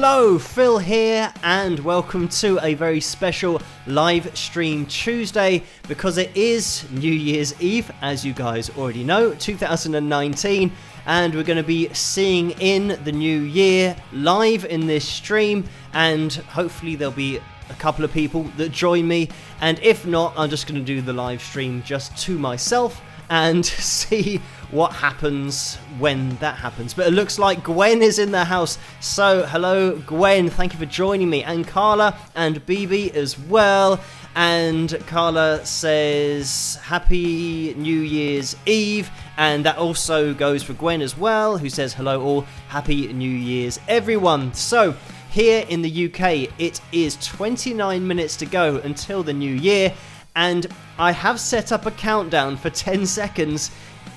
Hello, Phil here, and welcome to a very special live stream Tuesday because it is New Year's Eve, as you guys already know, 2019, and we're going to be seeing in the new year live in this stream, and hopefully there'll be a couple of people that join me, and if not, I'm just going to do the live stream just to myself and see what happens when that happens. But it looks like Gwen is in the house, so hello Gwen, thank you for joining me, and Carla and BB as well. And Carla says Happy New Year's Eve, and that also goes for Gwen as well, who says hello all, Happy New Year's everyone. So here in the UK it is 29 minutes to go until the new year, and I have set up a countdown for 10 seconds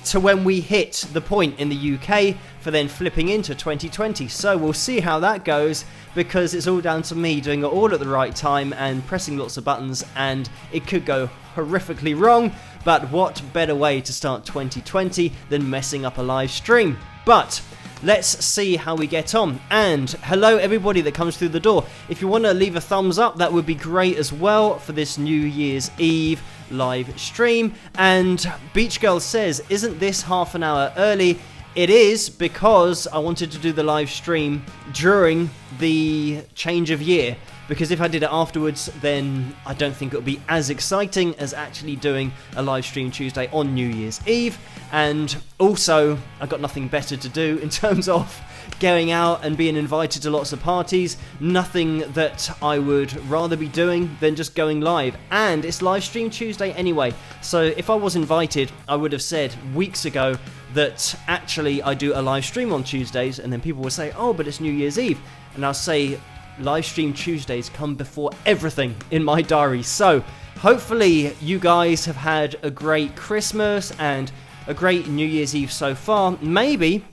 to when we hit the point in the UK for then flipping into 2020. So we'll see how that goes, because it's all down to me doing it all at the right time and pressing lots of buttons, and it could go horrifically wrong, but what better way to start 2020 than messing up a live stream? But let's see how we get on. And hello everybody that comes through the door. If you want to leave a thumbs up, that would be great as well for this New Year's Eve live stream. And Beach Girl says, isn't this half an hour early? It is, because I wanted to do the live stream during the change of year, because if I did it afterwards, then I don't think it would be as exciting as actually doing a live stream Tuesday on New Year's Eve. And also, I've got nothing better to do in terms of going out and being invited to lots of parties. Nothing that I would rather be doing than just going live. And it's live stream Tuesday anyway, so if I was invited, I would have said weeks ago that actually I do a live stream on Tuesdays, and then people would say, oh, but it's New Year's Eve, and I'll say live stream Tuesdays come before everything in my diary. So hopefully you guys have had a great Christmas and a great New Year's Eve so far. Maybe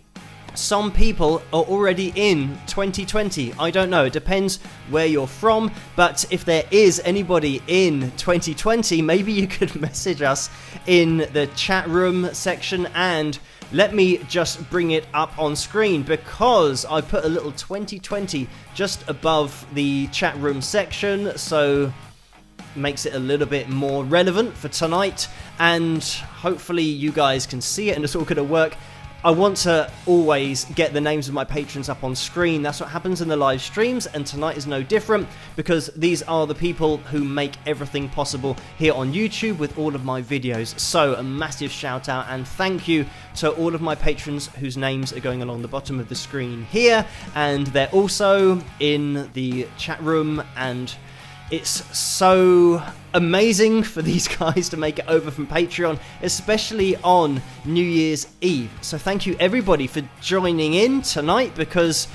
some people are already in 2020. I don't know. It depends where you're from. But if there is anybody in 2020, maybe you could message us in the chat room section, and let me just bring it up on screen, because I put a little 2020 just above the chat room section, so makes it a little bit more relevant for tonight, and hopefully you guys can see it and it's all going to work. I want to always get the names of my patrons up on screen. That's what happens in the live streams, and tonight is no different, because these are the people who make everything possible here on YouTube with all of my videos. So a massive shout out and thank you to all of my patrons whose names are going along the bottom of the screen here, and they're also in the chat room, and it's so amazing for these guys to make it over from Patreon, especially on New Year's Eve. So thank you everybody for joining in tonight, because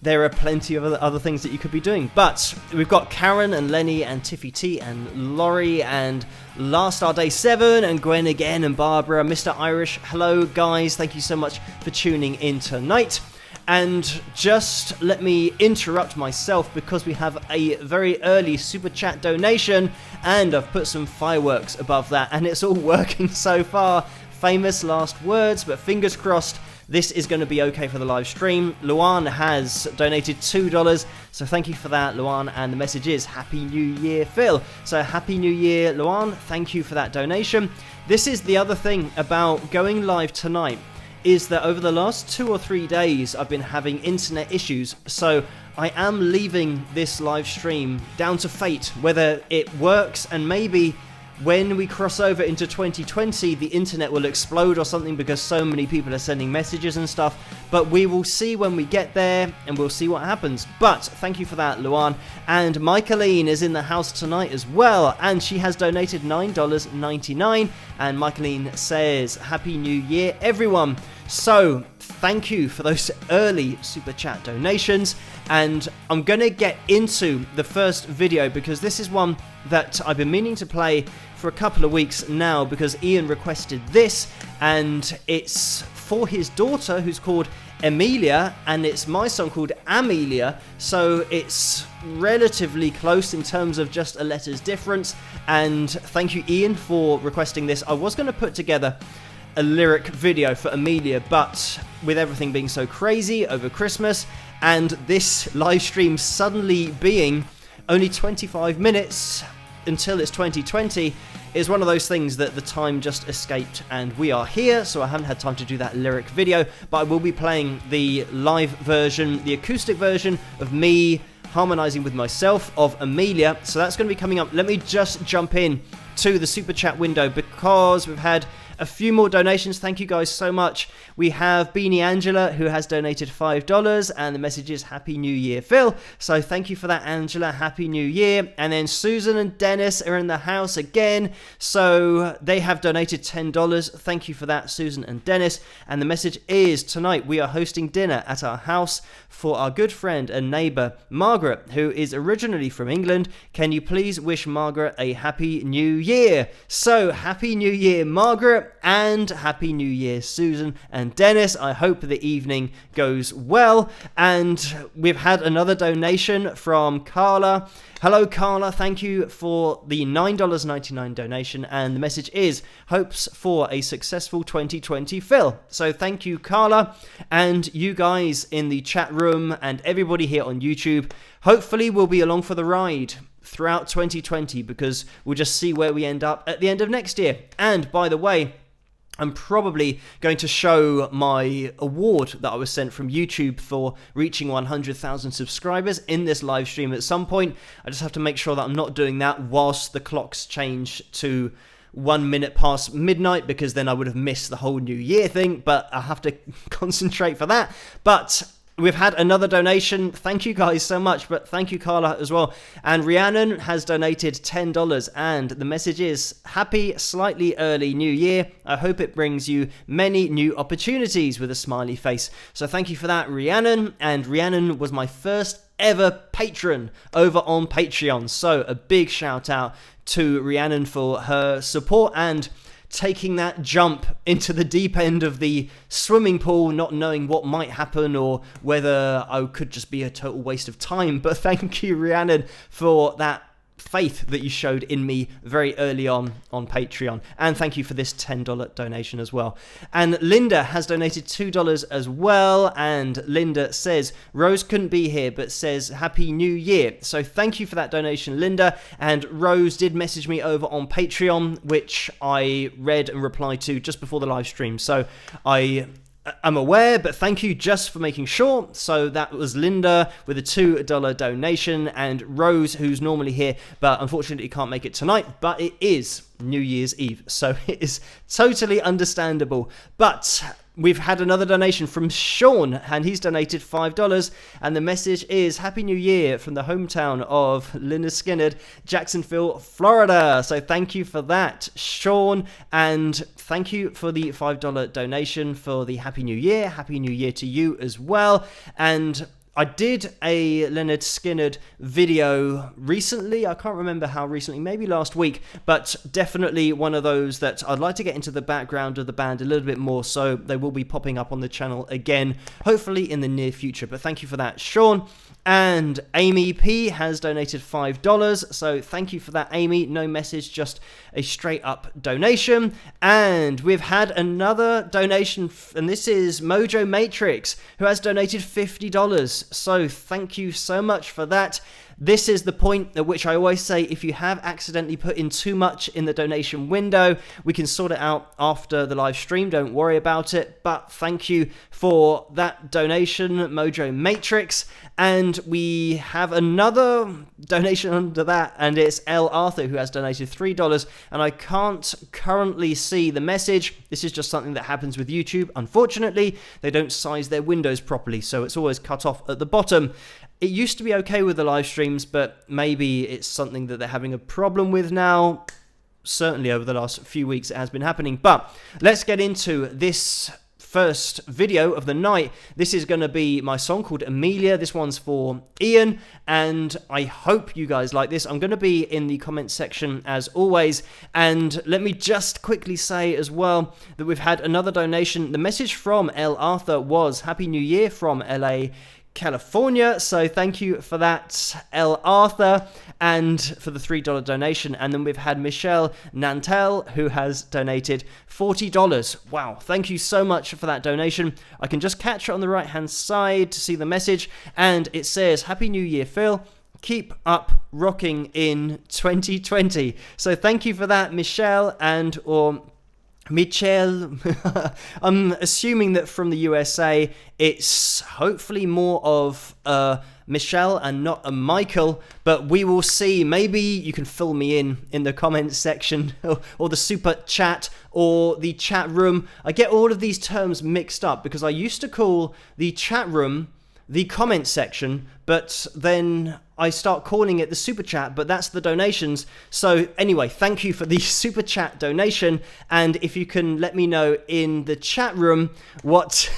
there are plenty of other things that you could be doing. But we've got Karen and Lenny and Tiffy T and Laurie and Last Star Day 7 and Gwen again and Barbara, Mr. Irish. Hello guys, thank you so much for tuning in tonight. And just let me interrupt myself, because we have a very early super chat donation, and I've put some fireworks above that, and it's all working so far. Famous last words, but fingers crossed this is going to be okay for the live stream. Luan has donated $2, so thank you for that, Luan, and the message is Happy New Year, Phil. So Happy New Year, Luan, thank you for that donation. This is the other thing about going live tonight, is that over the last 2 or 3 days I've been having internet issues, so I am leaving this live stream down to fate, whether it works, and maybe when we cross over into 2020 the internet will explode or something, because so many people are sending messages and stuff. But we will see when we get there, and we'll see what happens. But thank you for that, Luan. And Michaeline is in the house tonight as well, and she has donated $9.99, and Michaeline says Happy New Year everyone. So thank you for those early super chat donations, and I'm gonna get into the first video, because this is one that I've been meaning to play for a couple of weeks now, because Ian requested this, and it's for his daughter who's called Amelia, and it's my song called Amelia, so it's relatively close in terms of just a letter's difference. And thank you, Ian, for requesting this. I was going to put together a lyric video for Amelia, but with everything being so crazy over Christmas and this live stream suddenly being only 25 minutes until it's 2020 is one of those things that the time just escaped, and we are here, so I haven't had time to do that lyric video, but I will be playing the live version, the acoustic version of me harmonizing with myself of Amelia. So that's going to be coming up. Let me just jump in to the super chat window because we've had a few more donations. Thank you guys so much. We have Beanie Angela, who has donated $5, and the message is Happy New Year, Phil. So thank you for that, Angela. Happy New Year. And then Susan and Dennis are in the house again, so they have donated $10. Thank you for that, Susan and Dennis. And the message is, tonight we are hosting dinner at our house for our good friend and neighbour Margaret, who is originally from England. Can you please wish Margaret a Happy New Year? So Happy New Year, Margaret, and Happy New Year, Susan and Dennis. I hope the evening goes well. And we've had another donation from Carla. Hello, Carla. Thank you for the $9.99 donation. And the message is hopes for a successful 2020, Phil. So thank you, Carla. And you guys in the chat room and everybody here on YouTube, hopefully we'll be along for the ride throughout 2020, because we'll just see where we end up at the end of next year. And by the way, I'm probably going to show my award that I was sent from YouTube for reaching 100,000 subscribers in this live stream at some point. I just have to make sure that I'm not doing that whilst the clocks change to 1 minute past midnight, because then I would have missed the whole New Year thing, but I have to concentrate for that. But we've had another donation. Thank you guys so much, but thank you, Carla, as well. And Rhiannon has donated $10, and the message is Happy Slightly Early New Year. I hope it brings you many new opportunities, with a smiley face. So thank you for that, Rhiannon. And Rhiannon was my first ever patron over on Patreon. So a big shout out to Rhiannon for her support and taking that jump into the deep end of the swimming pool, not knowing what might happen or whether I could just be a total waste of time. But thank you, Rhiannon, for that faith that you showed in me very early on Patreon. And thank you for this $10 donation as well. And Linda has donated $2 as well. And Linda says, Rose couldn't be here, but says Happy New Year. So thank you for that donation, Linda. And Rose did message me over on Patreon, which I read and replied to just before the live stream. So I'm aware, but thank you just for making sure. So that was Linda with a $2 donation, and Rose, who's normally here, but unfortunately can't make it tonight, but it is New Year's Eve, so it is totally understandable. But we've had another donation from Sean, and he's donated $5, and the message is Happy New Year from the hometown of Lynyrd Skynyrd, Jacksonville, Florida. So thank you for that, Sean, and thank you for the $5 donation for the Happy New Year. Happy New Year to you as well. And I did a Lynyrd Skynyrd video recently. I can't remember how recently, maybe last week, but definitely one of those that I'd like to get into the background of the band a little bit more, so they will be popping up on the channel again, hopefully in the near future. But thank you for that, Sean. And Amy P has donated $5, so thank you for that, Amy. No message, just a straight up donation. And we've had another donation, and this is Mojo Matrix, who has donated $50. So thank you so much for that. This is the point at which I always say, if you have accidentally put in too much in the donation window, we can sort it out after the live stream. Don't worry about it. But thank you for that donation, Mojo Matrix. And we have another donation under that, and it's L. Arthur, who has donated $3. And I can't currently see the message. This is just something that happens with YouTube. Unfortunately, they don't size their windows properly, so it's always cut off at the bottom. It used to be okay with the live streams, but maybe it's something that they're having a problem with now. Certainly over the last few weeks it has been happening. But let's get into this first video of the night. This is going to be my song called Amelia. This one's for Ian, and I hope you guys like this. I'm going to be in the comment section as always. And let me just quickly say as well that we've had another donation. The message from L. Arthur was Happy New Year from LA, California. So thank you for that, L. Arthur, and for the $3 donation. And then we've had Michelle Nantel, who has donated $40. Wow, thank you so much for that donation. I can just catch it on the right hand side to see the message, and it says, Happy New Year, Phil. Keep up rocking in 2020. So thank you for that, Michelle, and or Michelle. I'm assuming that from the USA, it's hopefully more of Michelle and not a Michael, but we will see. Maybe you can fill me in the comments section or the super chat or the chat room. I get all of these terms mixed up because I used to call the chat room the comment section, but then I start calling it the super chat, but that's the donations. So anyway, thank you for the super chat donation, and if you can let me know in the chat room what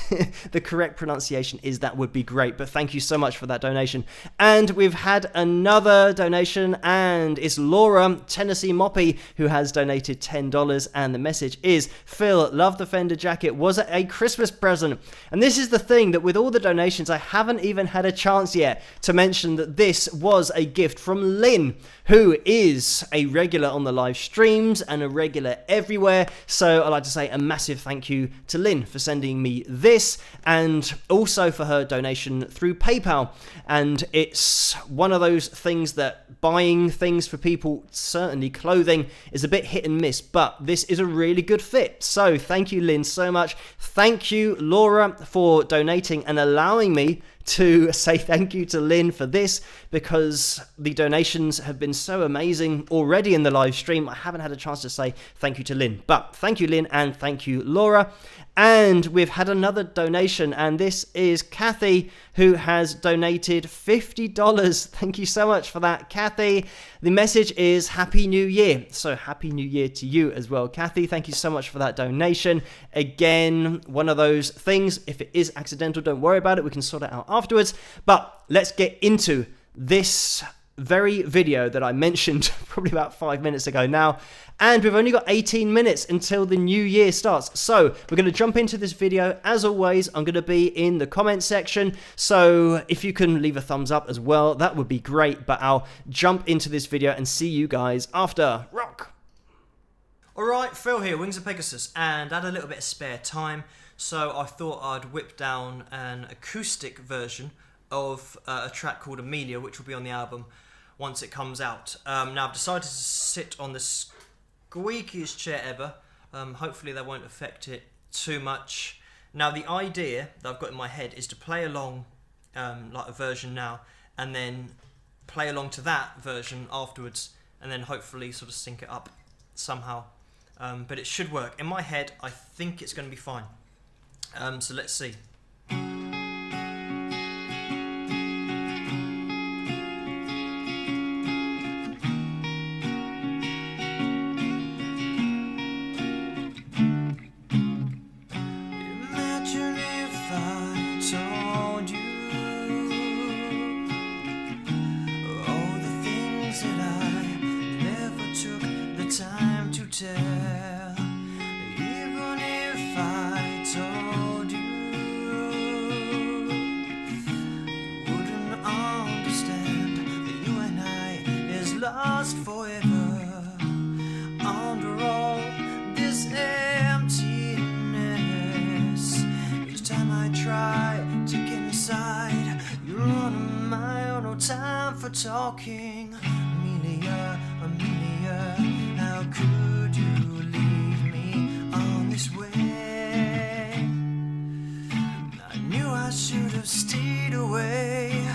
the correct pronunciation is, that would be great. But thank you so much for that donation. And we've had another donation, and it's Laura Tennessee Moppy who has donated $10, and the message is, Phil, love the Fender jacket, was it a Christmas present? And this is the thing, that with all the donations, I haven't even had a chance yet to mention that this was a gift from Lynn, who is a regular on the live streams and a regular everywhere. So I'd like to say a massive thank you to Lynn for sending me this, and also for her donation through PayPal. And it's one of those things that buying things for people, certainly clothing, is a bit hit and miss, but this is a really good fit. So thank you, Lynn, so much. Thank you, Laura, for donating and allowing me to say thank you to Lynn for this, because the donations have been so amazing already in the live stream. I haven't had a chance to say thank you to Lynn, but thank you, Lynn, and thank you, Laura. And we've had another donation, and this is Kathy, who has donated $50. Thank you so much for that, Kathy. The message is Happy New Year. So Happy New Year to you as well, Kathy. Thank you so much for that donation. Again, one of those things, if it is accidental, don't worry about it. We can sort it out afterwards. But let's get into this very video that I mentioned probably about 5 minutes ago now, and we've only got 18 minutes until the new year starts. So we're going to jump into this video. As always, I'm going to be in the comment section, so if you can leave a thumbs up as well, that would be great. But I'll jump into this video and see you guys after. Rock! Alright, Phil here, Wings of Pegasus, and I had a little bit of spare time, so I thought I'd whip down an acoustic version of a track called Amelia, which will be on the album once it comes out. Now I've decided to sit on the squeakiest chair ever. Hopefully that won't affect it too much. Now the idea that I've got in my head is to play along like a version now, and then play along to that version afterwards, and then hopefully sort of sync it up somehow. But it should work. In my head, I think it's going to be fine. So let's see. Lost forever under all this emptiness. Each time I try to get inside, you're on my own, no time for talking. Amelia, Amelia, how could you leave me on this way? I knew I should have stayed away.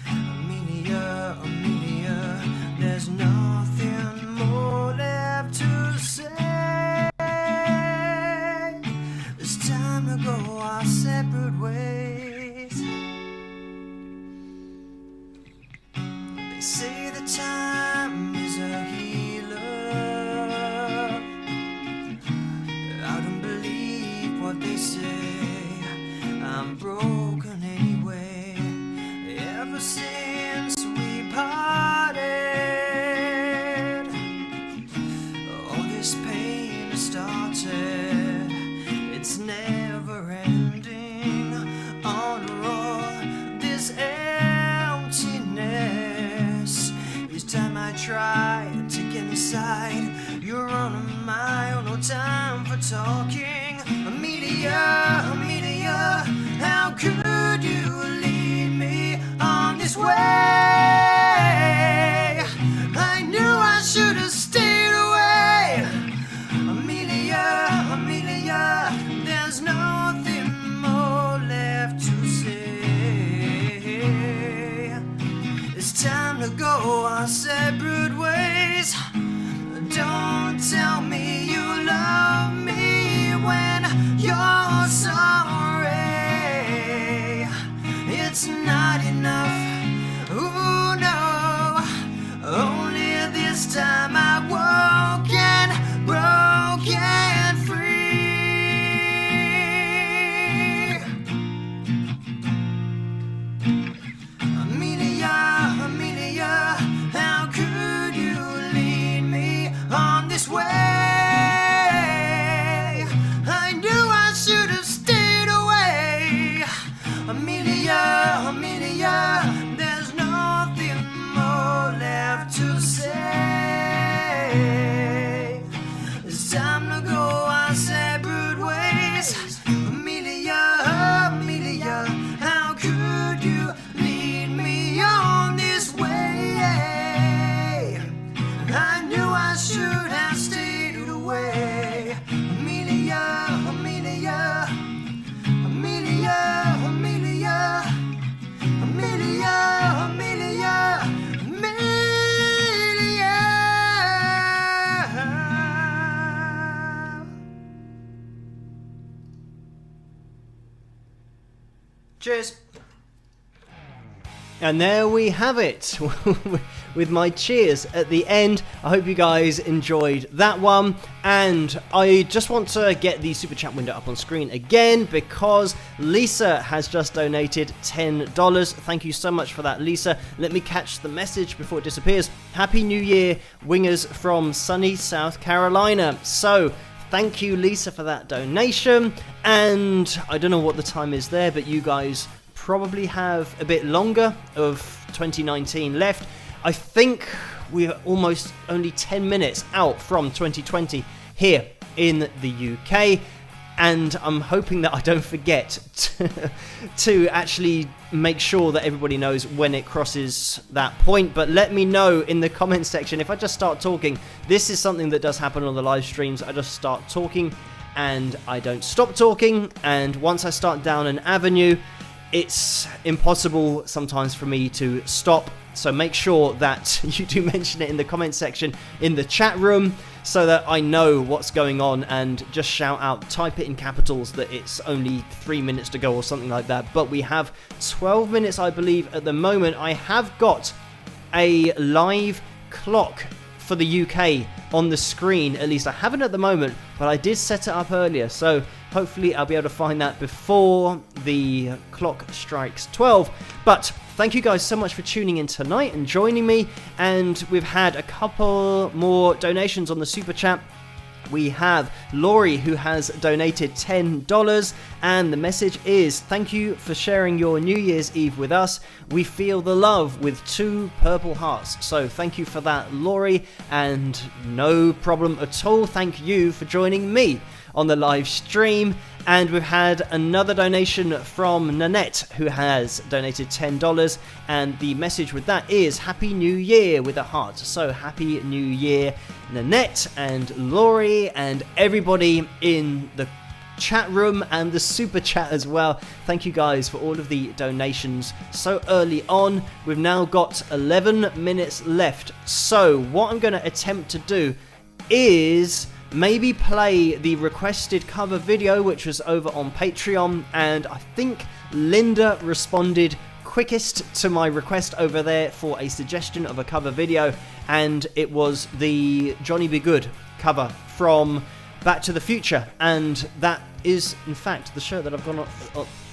Amelia, Amelia, there's nothing more left to say. It's time to go our separate ways. They say that time is a healer. I don't believe what they say. I'm broken anyway. Ever since we parted, this pain started. It's never ending. Under all this talking. Amelia, Amelia, how could you lead me on this way? I knew I should have stayed away. Amelia, Amelia, there's nothing more left to say. It's time to go our separate ways. Don't tell me you love me when you're sorry. It's not enough. Ooh, no. Only this time I woke and broke and free. Amelia, Amelia, how could you lead me on this way? I knew I should have stayed away. Amelia, Amelia, there's nothing more left to say. It's time to go our separate ways. Amelia, Amelia, how could you lead me on this way? I knew I should have stayed away. Amelia, Amelia, Amelia, Amelia, Amelia, Amelia, Amelia. Cheers. And there we have it, with my cheers at the end. I hope you guys enjoyed that one. And I just want to get the super chat window up on screen again because Lisa has just donated $10. Thank you so much for that, Lisa. Let me catch the message before it disappears. Happy New Year, wingers from sunny South Carolina. So thank you, Lisa, for that donation. And I don't know what the time is there, but you guys probably have a bit longer of 2019 left. I think we're almost only 10 minutes out from 2020 here in the UK, and I'm hoping that I don't forget to actually make sure that everybody knows when it crosses that point. But let me know in the comment section if I just start talking. This is something that does happen on the live streams. I just start talking and I don't stop talking, and once I start down an avenue, it's impossible sometimes for me to stop. So make sure that you do mention it in the comment section in the chat room so that I know what's going on, and just shout out, type it in capitals that it's only 3 minutes to go or something like that. But we have 12 minutes, I believe, at the moment. I have got a live clock for the UK on the screen. At least I haven't at the moment, but I did set it up earlier, so hopefully I'll be able to find that before the clock strikes 12. But thank you guys so much for tuning in tonight and joining me. And we've had a couple more donations on the super chat. We have Laurie, who has donated $10, and the message is, thank you for sharing your New Year's Eve with us. We feel the love, with 2 purple hearts. So thank you for that, Laurie, and no problem at all. Thank you for joining me on the live stream. And we've had another donation from Nanette, who has donated $10, and the message with that is Happy New Year with a heart. So Happy New Year, Nanette and Laurie and everybody in the chat room and the super chat as well. Thank you guys for all of the donations so early on. We've now got 11 minutes left. So what I'm going to attempt to do is maybe play the requested cover video, which was over on Patreon, and I think Linda responded quickest to my request over there for a suggestion of a cover video, and it was the Johnny Be Good cover from Back to the Future, and that is in fact the shirt that I've got on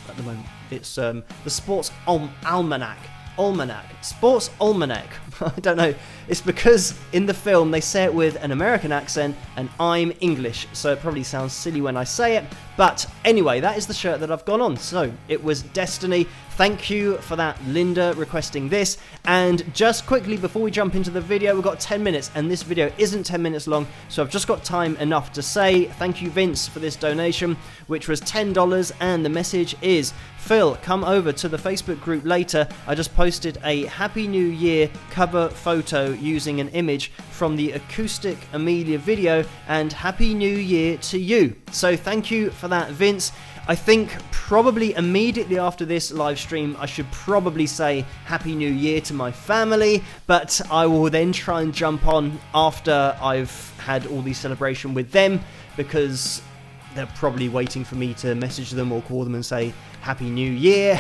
at the moment. It's the Sports Almanac Almanac. Sports Almanac. I don't know. It's because in the film they say it with an American accent and I'm English, so it probably sounds silly when I say it. But anyway, that is the shirt that I've gone on. So it was Destiny. Thank you for that, Linda, requesting this. And just quickly before we jump into the video, we've got 10 minutes and this video isn't 10 minutes long, so I've just got time enough to say thank you, Vince, for this donation, which was $10. And the message is, Phil, come over to the Facebook group later. I just posted a Happy New Year cover photo using an image from the acoustic Amelia video, and Happy New Year to you. So thank you for that, Vince. I think probably immediately after this live stream I should probably say Happy New Year to my family, but I will then try and jump on after I've had all the celebration with them, because they're probably waiting for me to message them or call them and say Happy New Year.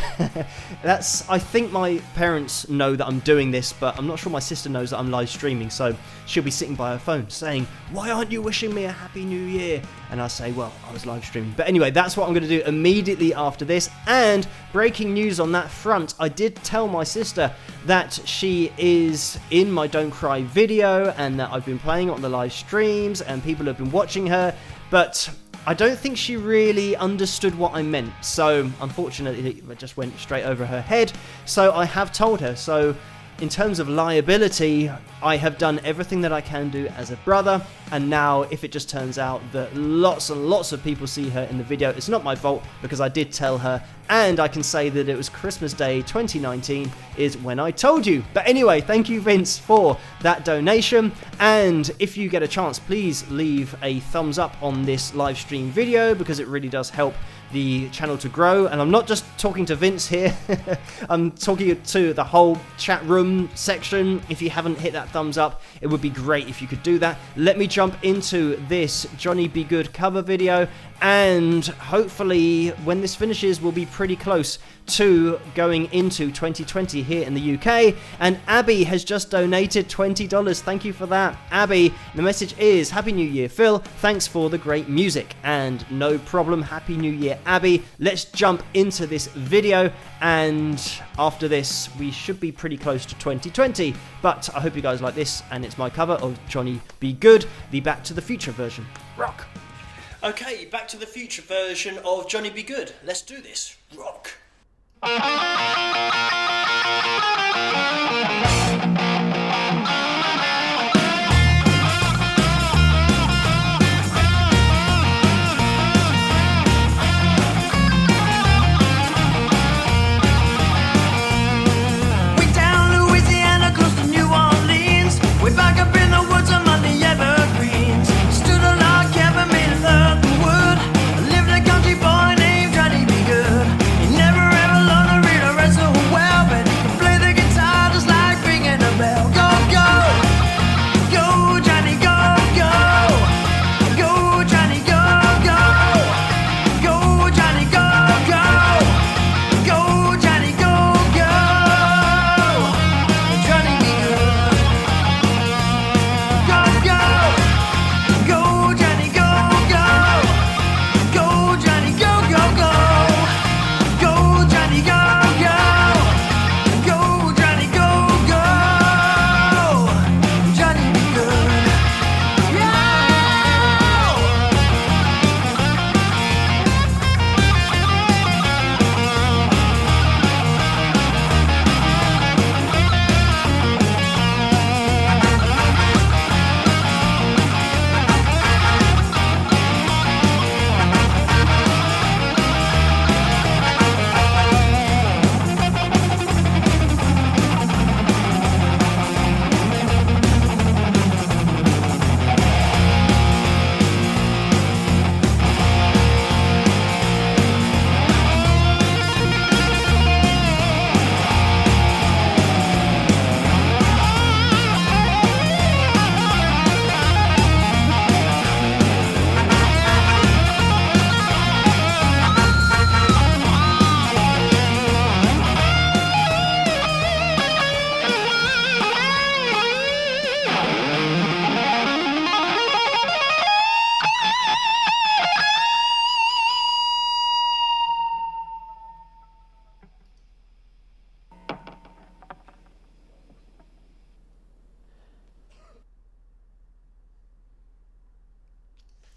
I think my parents know that I'm doing this, but I'm not sure my sister knows that I'm live streaming, so she'll be sitting by her phone saying, why aren't you wishing me a Happy New Year? And I say, well, I was live streaming. But anyway, that's what I'm going to do immediately after this. And breaking news on that front, I did tell my sister that she is in my Don't Cry video and that I've been playing it on the live streams and people have been watching her, but I don't think she really understood what I meant, so unfortunately it just went straight over her head. So I have told her. So in terms of liability, I have done everything that I can do as a brother, and now if it just turns out that lots and lots of people see her in the video, it's not my fault because I did tell her, and I can say that it was Christmas Day 2019 is when I told you. But anyway, thank you, Vince, for that donation, and if you get a chance, please leave a thumbs up on this live stream video because it really does help the channel to grow. And I'm not just talking to Vince here, I'm talking to the whole chat room section. If you haven't hit that thumbs up, it would be great if you could do that. Let me jump into this Johnny Be Good cover video, and hopefully when this finishes we'll be pretty close to going into 2020 here in the UK. And Abby has just donated $20. Thank you for that, Abby. The message is, Happy New Year, Phil, thanks for the great music. And no problem, Happy New Year, Abby. Let's jump into this video, and after this we should be pretty close to 2020. But I hope you guys like this, and it's my cover of Johnny Be Good, the Back to the Future version. Rock. Okay, Back to the Future version of Johnny Be Good. Let's do this. Rock. Way back up in the woods among the evergreens, stood a log cabin made of earth and wood. Lived a country boy named Johnny Be Good. He never ever learned to read or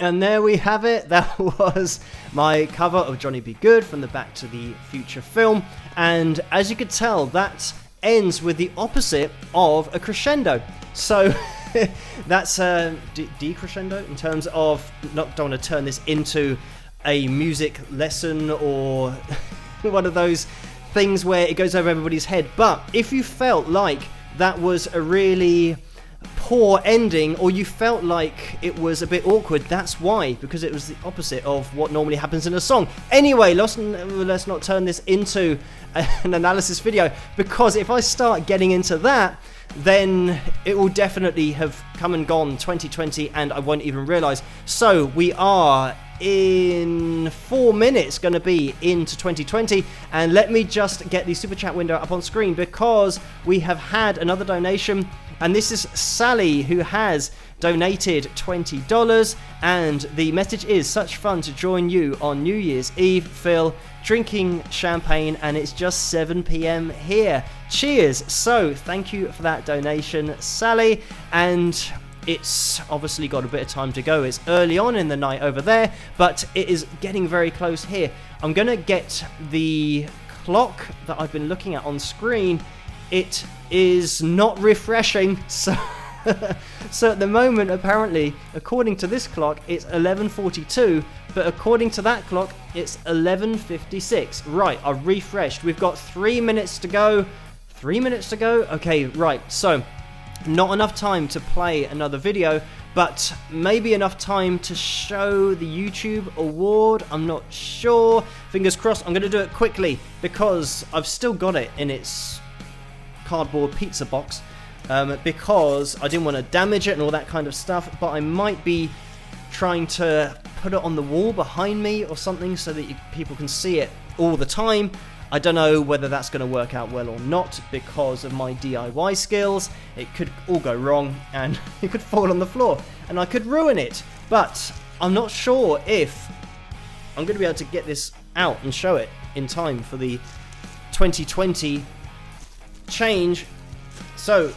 And there we have it. That was my cover of Johnny B. Goode from the Back to the Future film. And as you could tell, that ends with the opposite of a crescendo. So that's a decrescendo in terms of, don't want to turn this into a music lesson or one of those things where it goes over everybody's head. But if you felt like that was a really poor ending, or you felt like it was a bit awkward, that's why, because it was the opposite of what normally happens in a song. Anyway, let's not turn this into an analysis video, because if I start getting into that, then it will definitely have come and gone 2020 and I won't even realize. So we are in 4 minutes going to be into 2020, and let me just get the super chat window up on screen, because we have had another donation, and this is Sally, who has donated $20, and the message is: such fun to join you on New Year's Eve, Phil, drinking champagne, and it's just 7 p.m. here. Cheers. So thank you for that donation, Sally, and it's obviously got a bit of time to go. It's early on in the night over there, but it is getting very close here. I'm going to get the clock that I've been looking at on screen. It is not refreshing, so so at the moment, apparently, according to this clock, it's 11:42, but according to that clock, it's 11:56. Right, I've refreshed. We've got 3 minutes to go. 3 minutes to go? Okay, right, so not enough time to play another video, but maybe enough time to show the YouTube award. I'm not sure. Fingers crossed. I'm going to do it quickly because I've still got it in its cardboard pizza box, because I didn't want to damage it and all that kind of stuff, but I might be trying to put it on the wall behind me or something so that people can see it all the time. I don't know whether that's going to work out well or not because of my DIY skills. It could all go wrong and it could fall on the floor and I could ruin it. But I'm not sure if I'm going to be able to get this out and show it in time for the 2020 change. So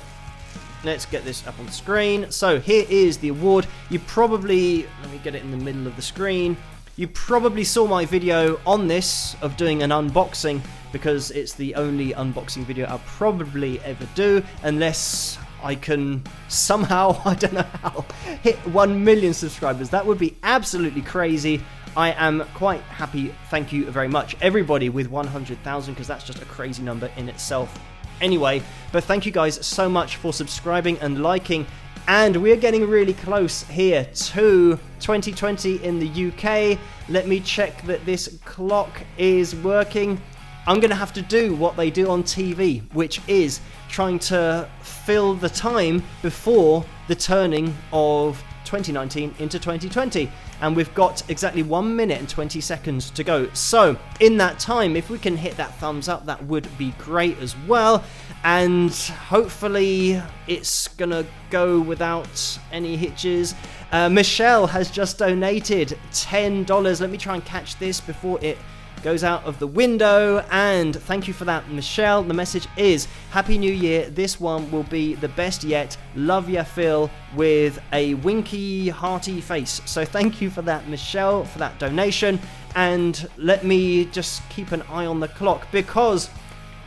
let's get this up on the screen. So here is the award. You probably, let me get it in the middle of the screen. You probably saw my video on this of doing an unboxing, because it's the only unboxing video I'll probably ever do, unless I can somehow, I don't know how, hit 1 million subscribers. That would be absolutely crazy. I am quite happy, thank you very much, everybody, with 100,000, because that's just a crazy number in itself. Anyway, but thank you guys so much for subscribing and liking. And we're getting really close here to 2020 in the UK. Let me check that this clock is working. I'm going to have to do what they do on TV, which is trying to fill the time before the turning of 2019 into 2020. And we've got exactly 1 minute and 20 seconds to go. So in that time, if we can hit that thumbs up, that would be great as well. And hopefully it's gonna go without any hitches. Michelle has just donated $10. Let me try and catch this before it goes out of the window, and thank you for that, Michelle. The message is: Happy New Year, this one will be the best yet, love ya Phil, with a winky hearty face. So thank you for that, Michelle, for that donation. And let me just keep an eye on the clock, because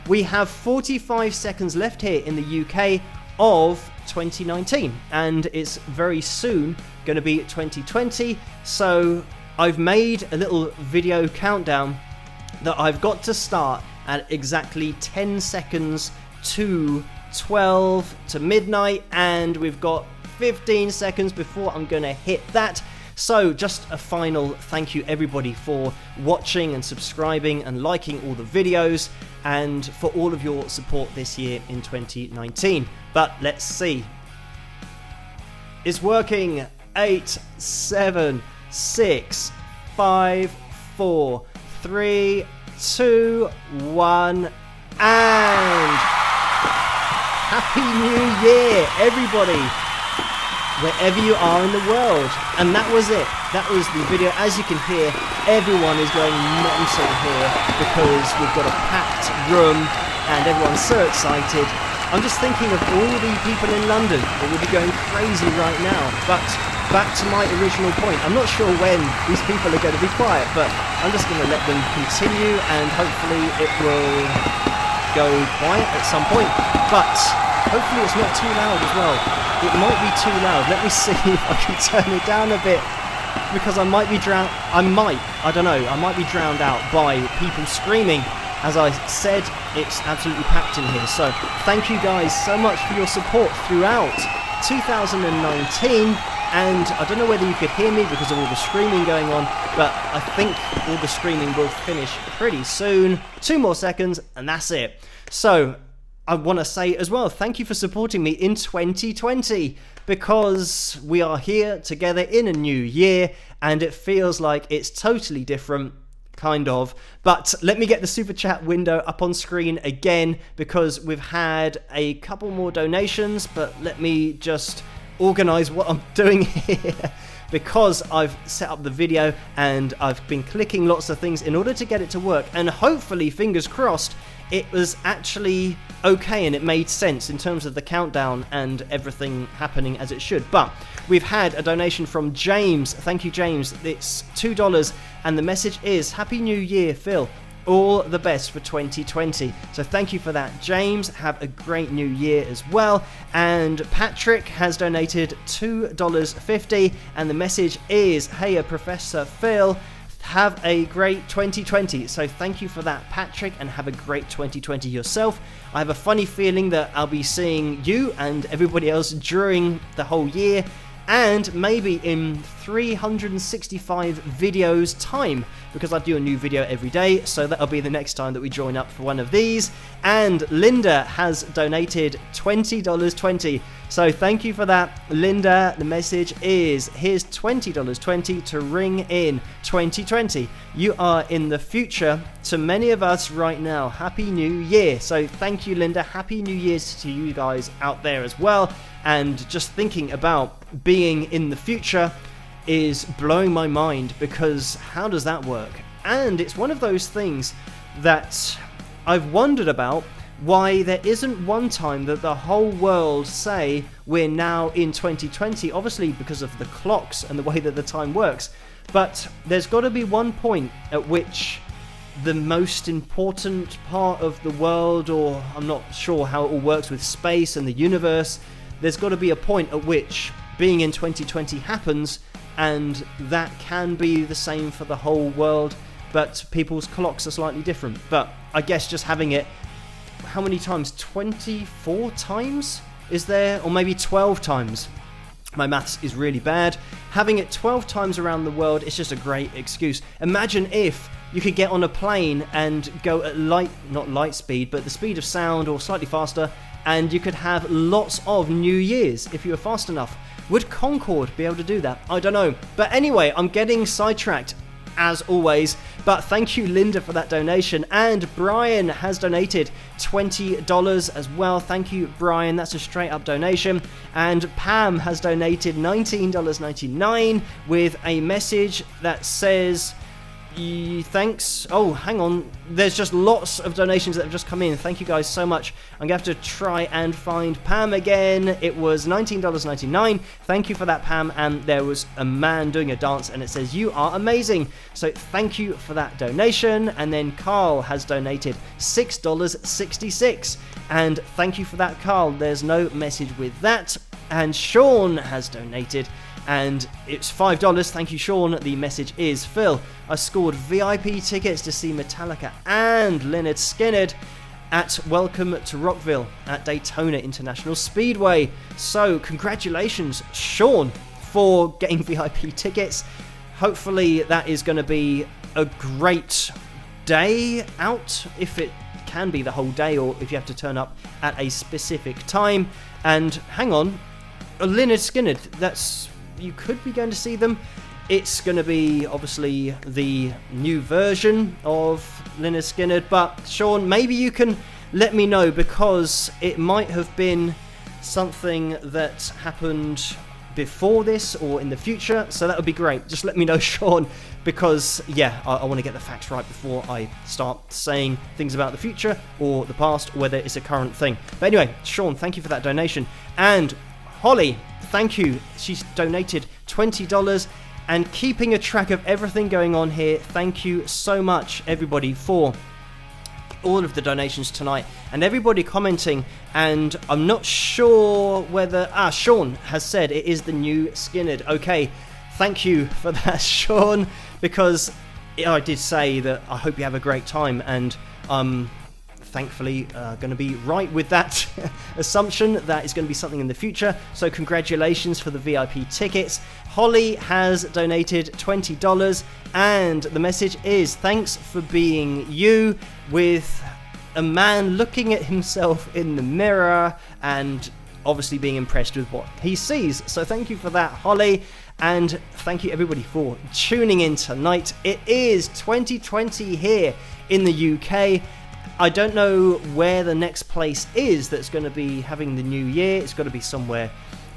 we have 45 seconds left here in the UK of 2019, and it's very soon going to be 2020. So I've made a little video countdown that I've got to start at exactly 10 seconds to 12 to midnight, and we've got 15 seconds before I'm going to hit that. So just a final thank you everybody for watching and subscribing and liking all the videos, and for all of your support this year in 2019. But let's see. It's working. 8, 7, 6, 5, 4, 3, 2, 1, and Happy New Year, everybody, wherever you are in the world. And that was it. That was the video. As you can hear, everyone is going mental here because we've got a packed room and everyone's so excited. I'm just thinking of all the people in London that will be going crazy right now. But back to my original point. I'm not sure when these people are going to be quiet, but I'm just going to let them continue, and hopefully it will go quiet at some point. But hopefully it's not too loud as well. It might be too loud. Let me see if I can turn it down a bit, because I might be drowned. I don't know. I might be drowned out by people screaming. As I said, it's absolutely packed in here. So thank you guys so much for your support throughout 2019. And I don't know whether you could hear me because of all the screaming going on, but I think all the screaming will finish pretty soon. 2 more seconds and that's it. So I want to say as well, thank you for supporting me in 2020, because we are here together in a new year and it feels like it's totally different. Kind of. But let me get the super chat window up on screen again, because we've had a couple more donations, but let me just organize what I'm doing here, because I've set up the video and I've been clicking lots of things in order to get it to work, and hopefully, fingers crossed, it was actually okay and it made sense in terms of the countdown and everything happening as it should. But we've had a donation from James. Thank you, James. It's $2 and the message is Happy New Year, Phil. All the best for 2020. So thank you for that, James. Have a great new year as well. And Patrick has donated $2.50 and the message is, Hey, Professor Phil, have a great 2020. So thank you for that, Patrick, and have a great 2020 yourself. I have a funny feeling that I'll be seeing you and everybody else during the whole year, and maybe in 365 videos time, because I do a new video every day, so that'll be the next time that we join up for one of these. And Linda has donated $20.20, so thank you for that, Linda. The message is, here's $20.20 to ring in 2020. You are in the future to many of us right now. Happy New Year. So thank you, Linda. Happy New Year's to you guys out there as well. And just thinking about being in the future is blowing my mind, because how does that work? And it's one of those things that I've wondered about, why there isn't one time that the whole world say we're now in 2020, obviously because of the clocks and the way that the time works, but there's got to be one point at which the most important part of the world, or I'm not sure how it all works with space and the universe, there's got to be a point at which being in 2020 happens, and that can be the same for the whole world, but people's clocks are slightly different. But I guess just having it, how many times? 24 times? Is there? Or maybe 12 times? My maths is really bad. Having it 12 times around the world is just a great excuse. Imagine if you could get on a plane and go at not light speed, but the speed of sound or slightly faster, and you could have lots of New Year's if you were fast enough. Would Concorde be able to do that? I don't know. But anyway, I'm getting sidetracked as always. But thank you, Linda, for that donation. And Brian has donated $20 as well. Thank you, Brian. That's a straight up donation. And Pam has donated $19.99 with a message that says, thanks. Oh, hang on. There's just lots of donations that have just come in. Thank you guys so much. I'm going to have to try and find Pam again. It was $19.99. Thank you for that, Pam. And there was a man doing a dance and it says, you are amazing. So thank you for that donation. And then Carl has donated $6.66. And thank you for that, Carl. There's no message with that. And Sean has donated, and it's $5. Thank you, Sean. The message is, Phil, I scored VIP tickets to see Metallica and Lynyrd Skynyrd at Welcome to Rockville at Daytona International Speedway. So congratulations, Sean, for getting VIP tickets. Hopefully that is going to be a great day out, if it can be the whole day, or if you have to turn up at a specific time. And hang on, Lynyrd Skynyrd, that's... you could be going to see them. It's going to be obviously the new version of Lynyrd Skynyrd, but Sean, maybe you can let me know, because it might have been something that happened before this or in the future, so that would be great. Just let me know, Sean, because yeah, I want to get the facts right before I start saying things about the future or the past, or whether it's a current thing. But anyway, Sean, thank you for that donation. And Holly, thank you. She's donated $20 and keeping a track of everything going on here. Thank you so much, everybody, for all of the donations tonight and everybody commenting. And I'm not sure whether Sean has said it is the new Skinnerd. Okay, thank you for that, Sean, because I did say that I hope you have a great time, and thankfully going to be right with that assumption that is going to be something in the future. So congratulations for the VIP tickets. Holly has donated $20 and the message is thanks for being you, with a man looking at himself in the mirror and obviously being impressed with what he sees. So thank you for that, Holly, and thank you everybody for tuning in tonight. It is 2020 here in the UK. I don't know where the next place is that's going to be having the new year. It's got to be somewhere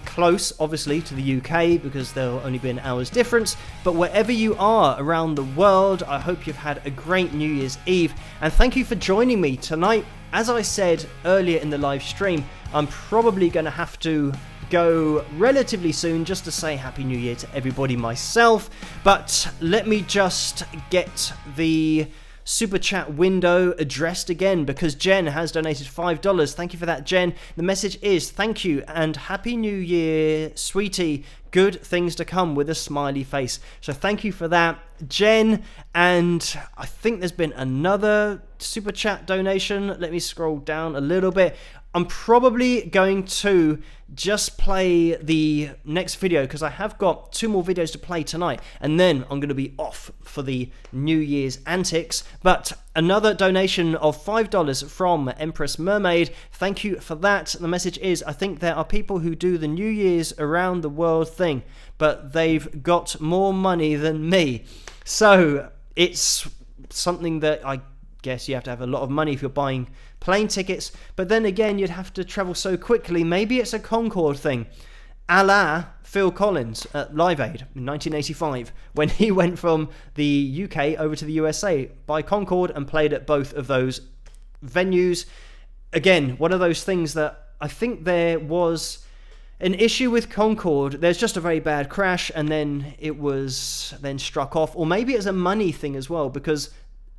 close, obviously, to the UK, because there'll only be an hour's difference. But wherever you are around the world, I hope you've had a great New Year's Eve. And thank you for joining me tonight. As I said earlier in the live stream, I'm probably going to have to go relatively soon just to say Happy New Year to everybody myself. But let me just get the super chat window addressed again, because Jen has donated $5. Thank you for that, Jen. The message is thank you and Happy New Year, sweetie. Good things to come, with a smiley face. So thank you for that, Jen. And I think there's been another super chat donation. Let me scroll down a little bit. I'm probably going to just play the next video because I have got 2 more videos to play tonight, and then I'm going to be off for the New Year's antics. But another donation of $5 from Empress Mermaid. Thank you for that. The message is, I think there are people who do the New Year's around the world thing, but they've got more money than me. So it's something that I guess you have to have a lot of money if you're buying plane tickets, but then again you'd have to travel so quickly. Maybe it's a Concorde thing, a la Phil Collins at Live Aid in 1985 when he went from the UK over to the USA by Concorde and played at both of those venues. Again, one of those things that I think there was an issue with Concorde. There's just a very bad crash and then it was then struck off, or maybe it's a money thing as well, because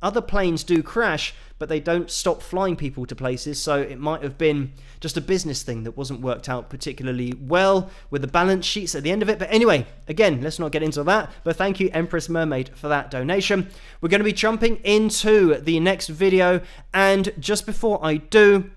other planes do crash, but they don't stop flying people to places, so it might have been just a business thing that wasn't worked out particularly well with the balance sheets at the end of it. But anyway, again, let's not get into that, but thank you, Empress Mermaid, for that donation. We're going to be jumping into the next video, and just before I do,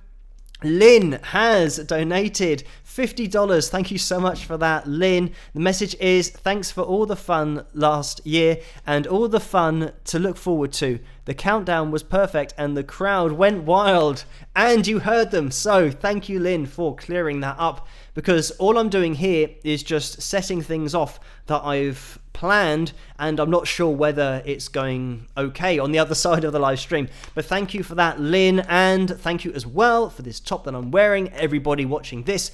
Lynn has donated $50. Thank you so much for that, Lynn. The message is thanks for all the fun last year and all the fun to look forward to. The countdown was perfect and the crowd went wild, and you heard them. So thank you, Lynn, for clearing that up, because all I'm doing here is just setting things off that I've planned, and I'm not sure whether it's going okay on the other side of the live stream. But thank you for that, Lynn, and thank you as well for this top that I'm wearing. Everybody watching this,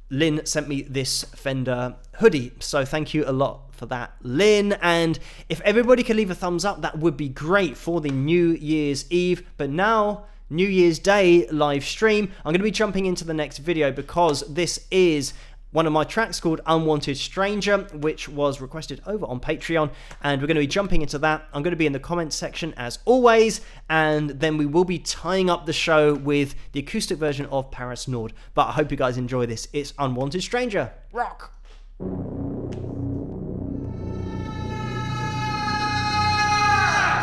Lynn sent me this Fender hoodie, so thank you a lot for that, Lynn. And if everybody could leave a thumbs up, that would be great for the New Year's Eve. But now, New Year's Day live stream, I'm going to be jumping into the next video because this is one of my tracks called Unwanted Stranger, which was requested over on Patreon, and we're going to be jumping into that. I'm going to be in the comments section as always, and then we will be tying up the show with the acoustic version of Paris Nord. But I hope you guys enjoy this. It's Unwanted Stranger. Rock!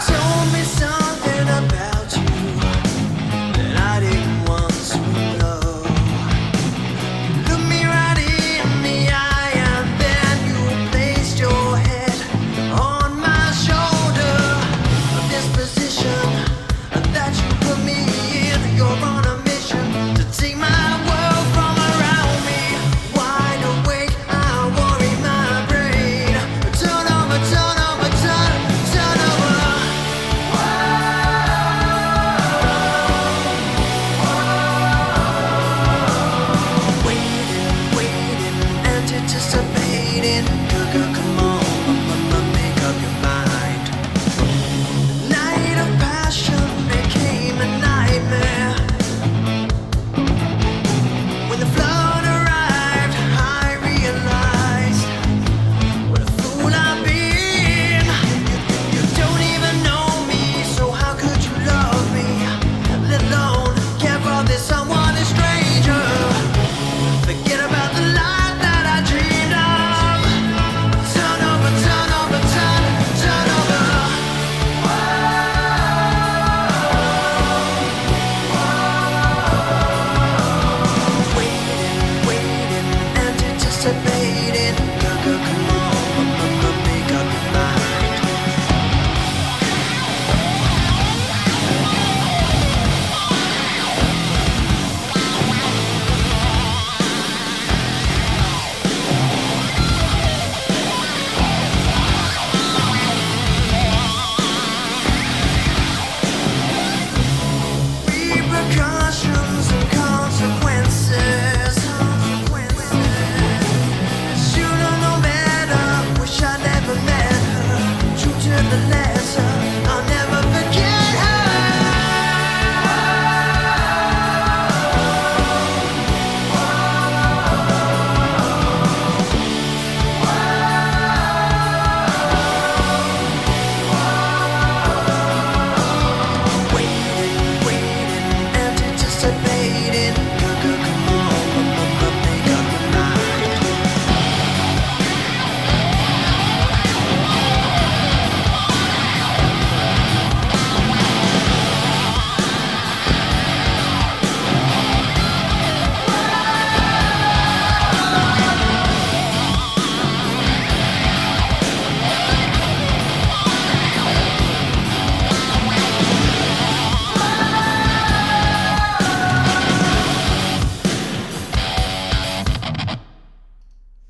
Told me something about you that I didn't want to know. Look me right in the eye and then you placed your head on my shoulder. This position that you put me in, you're on a mission to take my world from around me. Wide awake, I worry my brain. Turn over, turn over, turn over. Whoa.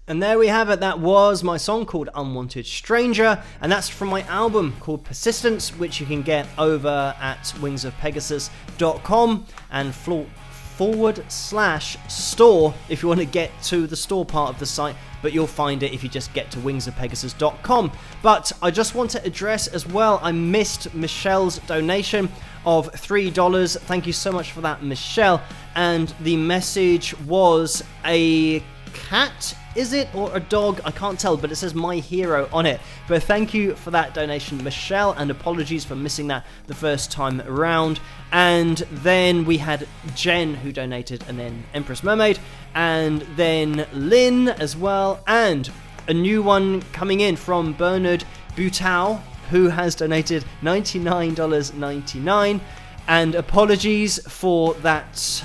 And there we have it. That was my song called Unwanted Stranger, and that's from my album called Persistence, which you can get over at wingsofpegasus.com and /store if you want to get to the store part of the site, but you'll find it if you just get to wingsofpegasus.com. But I just want to address as well, I missed Michelle's donation of $3. Thank you so much for that, Michelle. And the message was a cat, is it, or a dog? I can't tell, but it says My Hero on it. But thank you for that donation, Michelle, and apologies for missing that the first time around. And then we had Jen, who donated, and then Empress Mermaid, and then Lynn as well, and a new one coming in from Bernard Butau, who has donated $99.99. And apologies for that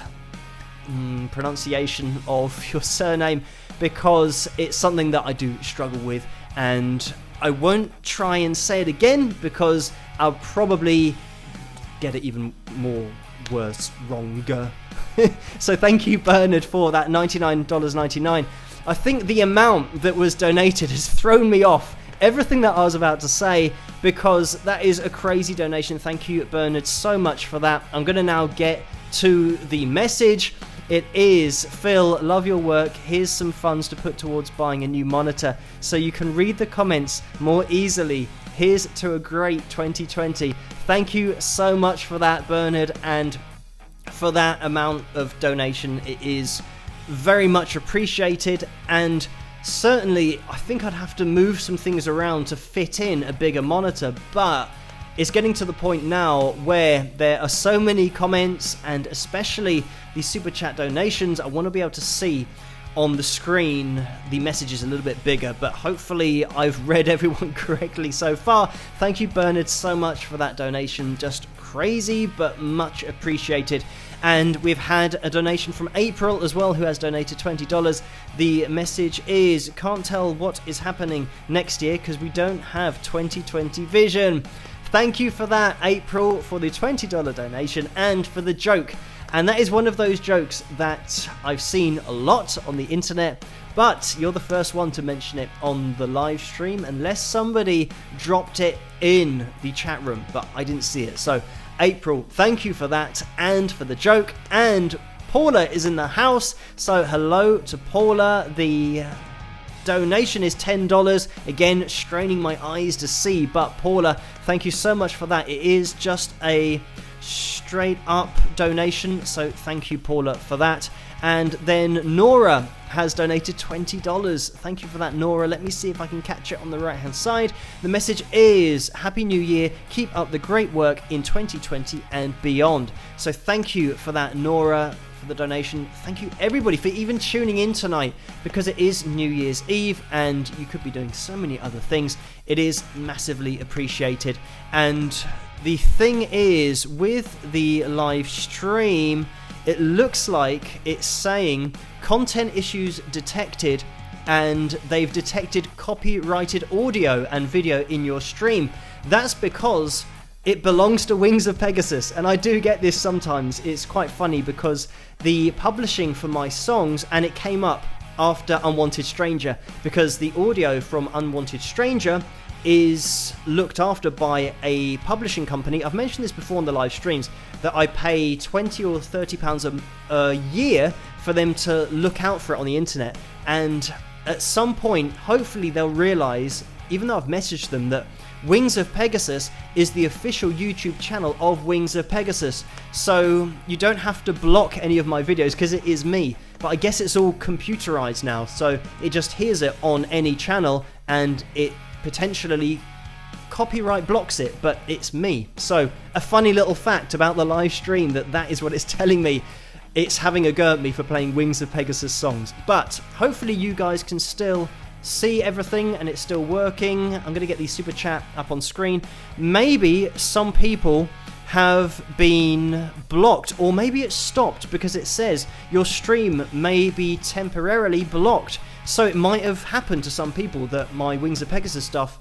pronunciation of your surname, because it's something that I do struggle with, and I won't try and say it again because I'll probably get it even more wronger. So thank you, Bernard, for that $99.99. I think the amount that was donated has thrown me off everything that I was about to say, because that is a crazy donation. Thank you, Bernard, so much for that. I'm going to now get to the message. It is, Phil, love your work. Here's some funds to put towards buying a new monitor so you can read the comments more easily. Here's to a great 2020. Thank you so much for that, Bernard, and for that amount of donation. It is very much appreciated, and certainly I think I'd have to move some things around to fit in a bigger monitor, but it's getting to the point now where there are so many comments, and especially these super chat donations, I want to be able to see on the screen the messages a little bit bigger, but hopefully I've read everyone correctly so far. Thank you, Bernard, so much for that donation. Just crazy, but much appreciated. And we've had a donation from April as well, who has donated $20. The message is, can't tell what is happening next year because we don't have 2020 vision. Thank you for that, April, for the $20 donation and for the joke. And that is one of those jokes that I've seen a lot on the internet, but you're the first one to mention it on the live stream, unless somebody dropped it in the chat room, but I didn't see it. So, April, thank you for that and for the joke. And Paula is in the house, so hello to Paula. The donation is $10. Again, straining my eyes to see, but Paula, thank you so much for that. It is just a straight up donation, so thank you, Paula, for that. And then Nora has donated $20. Thank you for that, Nora. Let me see if I can catch it on the right hand side. The message is, Happy New Year, keep up the great work in 2020 and beyond. So thank you for that, Nora, for the donation. Thank you, everybody, for even tuning in tonight, because it is New Year's Eve and you could be doing so many other things. It is massively appreciated. And the thing is, with the live stream, it looks like it's saying content issues detected, and they've detected copyrighted audio and video in your stream. That's because it belongs to Wings of Pegasus, and I do get this sometimes. It's quite funny because the publishing for my songs, and it came up after Unwanted Stranger, because the audio from Unwanted Stranger is looked after by a publishing company. I've mentioned this before on the live streams, that I pay £20 or £30 a year for them to look out for it on the internet. And at some point, hopefully they'll realise, even though I've messaged them, that Wings of Pegasus is the official YouTube channel of Wings of Pegasus. So you don't have to block any of my videos because it is me. But I guess it's all computerized now, so it just hears it on any channel and it potentially copyright blocks it, but it's me. So a funny little fact about the live stream, that is what it's telling me. It's having a go at me for playing Wings of Pegasus songs. But hopefully you guys can still see everything and it's still working. I'm going to get the super chat up on screen. Maybe some people have been blocked, or maybe it's stopped because it says your stream may be temporarily blocked. So it might have happened to some people that my Wings of Pegasus stuff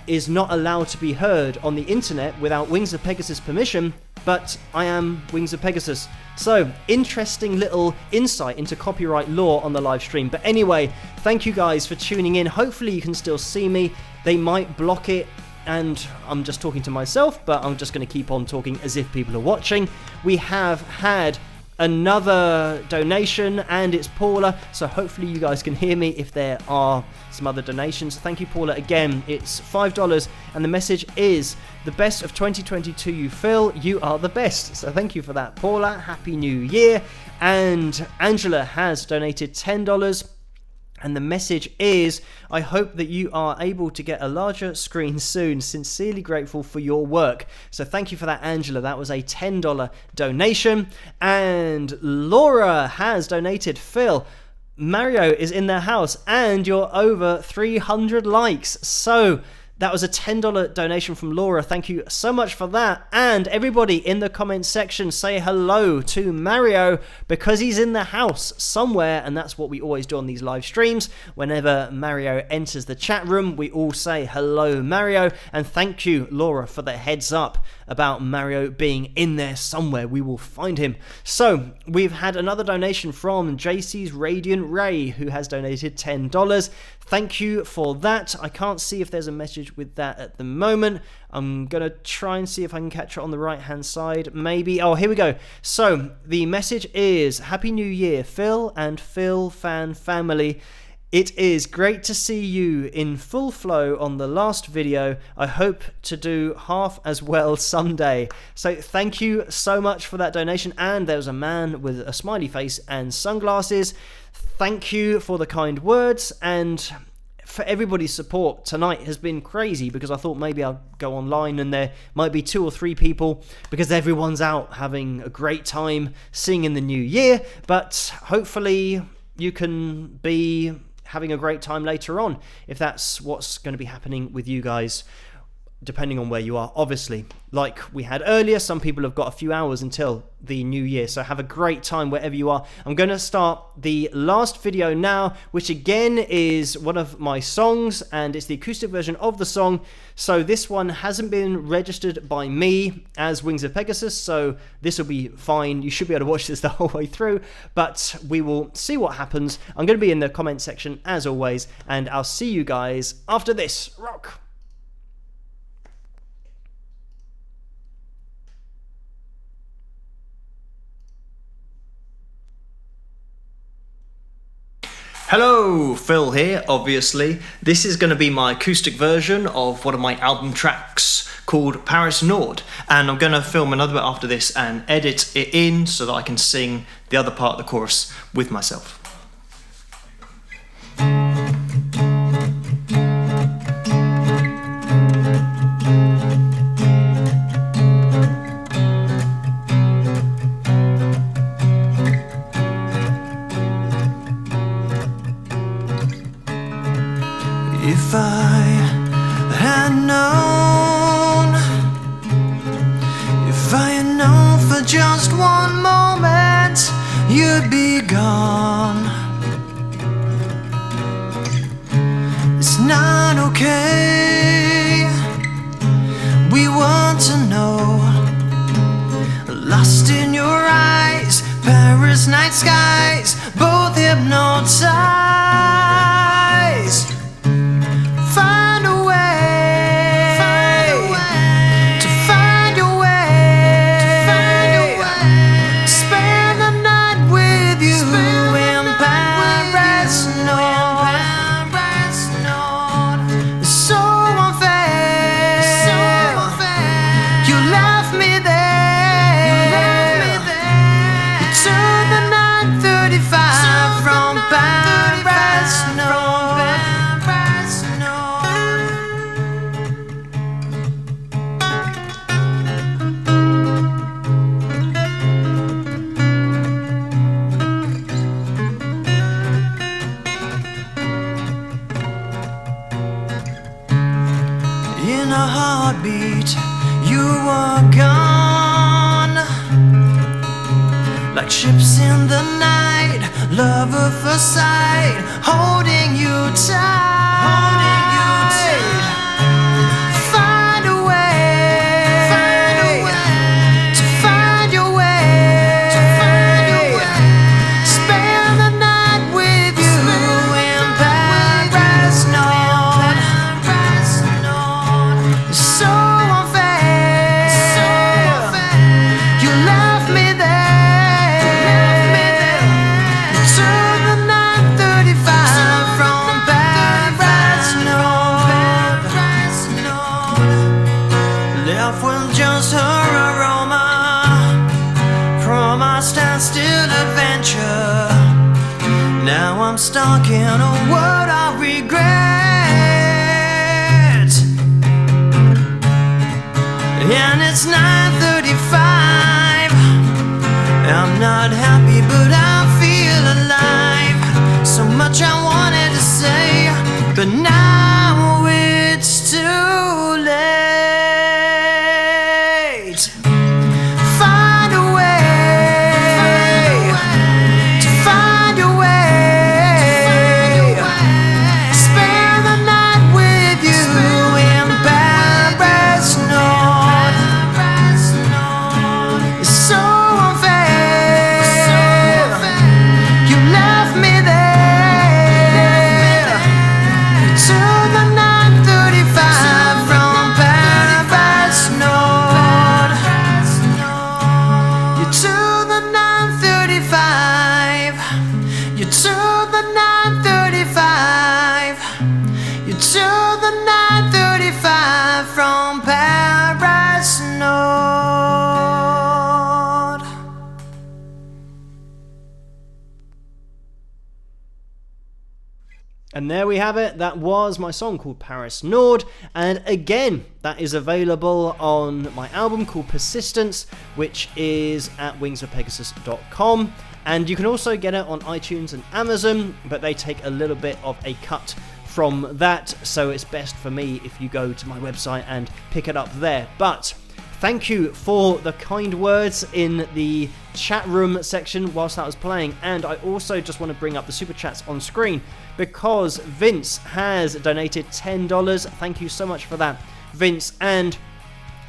is not allowed to be heard on the internet without Wings of Pegasus permission, but I am Wings of Pegasus. So, interesting little insight into copyright law on the live stream. But anyway, thank you guys for tuning in. Hopefully you can still see me. They might block it, and I'm just talking to myself, but I'm just going to keep on talking as if people are watching. We have had another donation, and it's Paula, so hopefully you guys can hear me if there are some other donations. Thank you, Paula. Again, it's $5, and the message is, the best of 2022, you Phil, you are the best. So thank you for that, Paula. Happy New Year. And Angela has donated $10, and the message is, I hope that you are able to get a larger screen soon. Sincerely grateful for your work. So thank you for that, Angela. That was a $10 donation. And Laura has donated, Phil, Mario is in their house and you're over 300 likes. So that was a $10 donation from Laura. Thank you so much for that. And everybody in the comments section, say hello to Mario, because he's in the house somewhere, and that's what we always do on these live streams. Whenever Mario enters the chat room, we all say hello, Mario. And thank you, Laura, for the heads up about Mario being in there somewhere. We will find him. So we've had another donation from JC's Radiant Ray, who has donated $10. Thank you for that. I can't see if there's a message with that at the moment. I'm going to try and see if I can catch it on the right hand side. Maybe. Oh, here we go. So the message is, Happy New Year, Phil and Phil fan family. It is great to see you in full flow on the last video. I hope to do half as well someday. So thank you so much for that donation. And there's a man with a smiley face and sunglasses. Thank you for the kind words, and for everybody's support. Tonight has been crazy because I thought maybe I'll go online and there might be 2 or 3 people because everyone's out having a great time singing the new year. But hopefully you can be having a great time later on if that's what's going to be happening with you guys, depending on where you are. Obviously, like we had earlier, some people have got a few hours until the new year, so have a great time wherever you are. I'm going to start the last video now, which again is one of my songs, and it's the acoustic version of the song. So this one hasn't been registered by me as Wings of Pegasus, so this will be fine. You should be able to watch this the whole way through, but we will see what happens. I'm going to be in the comment section as always, and I'll see you guys after this. Rock! Hello, Phil here, obviously. This is going to be my acoustic version of one of my album tracks called Paris Nord, and I'm going to film another bit after this and edit it in so that I can sing the other part of the chorus with myself. If I had known, if I had known for just one moment you'd be gone. It's not okay, we want to know. Lost in your eyes, Paris night skies, both hypnotized. Find a way to find your way, spend the night with you in Paris Nord. It's so unfair, you left me there. You took the 9:35 from Paris Nord. In a heartbeat, you were gone. Like ships in the night, love at first sight, holding you tight. adventure. Now I'm stuck in a world of regret. And it's 9:35. I'm not happy, but I feel alive. So much I wanted to say, but now it's too late. Find a way to find a way. Spend the night with you in Paris North. It's so unfair. You left me there. To the 9:35 from Paris North. You to the 9:35. You to the 9:35. You to the 9:35 from Paris North. And there we have it. That was my song called Paris Nord. And again, that is available on my album called Persistence, which is at wingsofpegasus.com. And you can also get it on iTunes and Amazon, but they take a little bit of a cut from that. So it's best for me if you go to my website and pick it up there. But thank you for the kind words in the chat room section whilst that was playing. And I also just want to bring up the super chats on screen because Vince has donated $10. Thank you so much for that, Vince. And